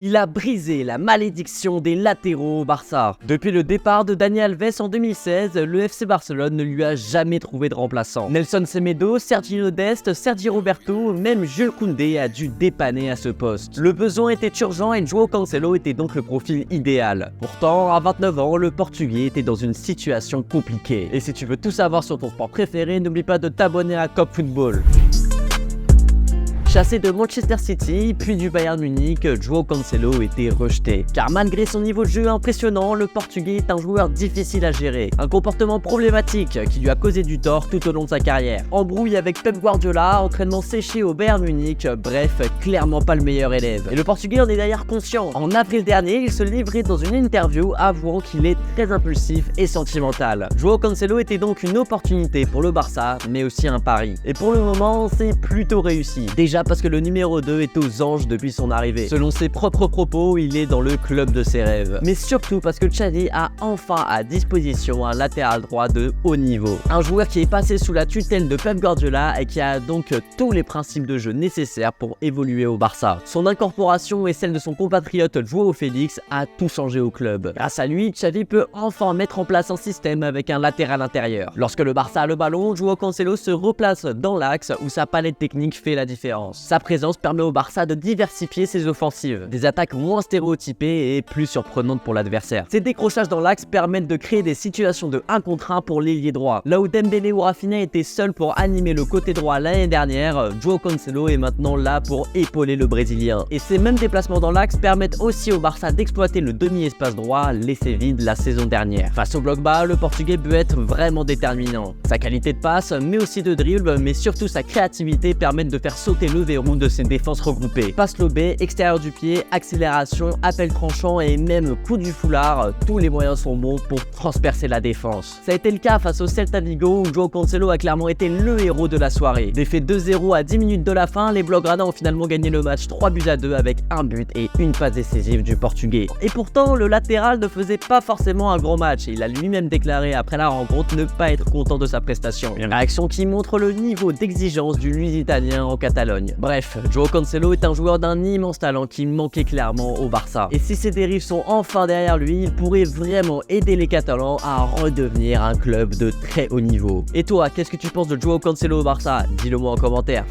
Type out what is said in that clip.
Il a brisé la malédiction des latéraux au Barça. Depuis le départ de Dani Alves en 2016, le FC Barcelone ne lui a jamais trouvé de remplaçant. Nelson Semedo, Sergio Dest, Sergi Roberto, même Jules Koundé a dû dépanner à ce poste. Le besoin était urgent et João Cancelo était donc le profil idéal. Pourtant, à 29 ans, le Portugais était dans une situation compliquée. Et si tu veux tout savoir sur ton sport préféré, n'oublie pas de t'abonner à Cop Football. Chassé de Manchester City, puis du Bayern Munich, João Cancelo était rejeté. Car malgré son niveau de jeu impressionnant, le Portugais est un joueur difficile à gérer. Un comportement problématique qui lui a causé du tort tout au long de sa carrière. Embrouille avec Pep Guardiola, entraînement séché au Bayern Munich, bref, clairement pas le meilleur élève. Et le Portugais en est d'ailleurs conscient. En avril dernier, il se livrait dans une interview avouant qu'il est très impulsif et sentimental. João Cancelo était donc une opportunité pour le Barça, mais aussi un pari. Et pour le moment, c'est plutôt réussi. Déjà parce que le numéro 2 est aux anges depuis son arrivée. Selon ses propres propos, il est dans le club de ses rêves. Mais surtout parce que Xavi a enfin à disposition un latéral droit de haut niveau. Un joueur qui est passé sous la tutelle de Pep Guardiola et qui a donc tous les principes de jeu nécessaires pour évoluer au Barça. Son incorporation et celle de son compatriote João Félix a tout changé au club. Grâce à lui, Xavi peut enfin mettre en place un système avec un latéral intérieur. Lorsque le Barça a le ballon, João Cancelo se replace dans l'axe où sa palette technique fait la différence. Sa présence permet au Barça de diversifier ses offensives, des attaques moins stéréotypées et plus surprenantes pour l'adversaire. Ces décrochages dans l'axe permettent de créer des situations de 1 contre 1 pour l'ailier droit. Là où Dembélé ou Rafinha étaient seuls pour animer le côté droit l'année dernière, João Cancelo est maintenant là pour épauler le Brésilien. Et ces mêmes déplacements dans l'axe permettent aussi au Barça d'exploiter le demi-espace droit laissé vide la saison dernière. Face au bloc bas, le Portugais peut être vraiment déterminant. Sa qualité de passe, mais aussi de dribble, mais surtout sa créativité permettent de faire sauter le verrou de ses défenses regroupées. Passe lobée, extérieur du pied, accélération, appel tranchant et même coup du foulard, tous les moyens sont bons pour transpercer la défense. Ça a été le cas face au Celta Vigo où João Cancelo a clairement été le héros de la soirée. Défait 2-0 à 10 minutes de la fin, les Blaugrana ont finalement gagné le match 3-2 avec un but et une passe décisive du Portugais. Et pourtant, le latéral ne faisait pas forcément un grand match et il a lui-même déclaré après la rencontre ne pas être content de sa prestation. Une réaction qui montre le niveau d'exigence du Lusitanien en Catalogne. Bref, João Cancelo est un joueur d'un immense talent qui manquait clairement au Barça. Et si ses dérives sont enfin derrière lui, il pourrait vraiment aider les Catalans à redevenir un club de très haut niveau. Et toi, qu'est-ce que tu penses de João Cancelo au Barça? Dis-le moi en commentaire.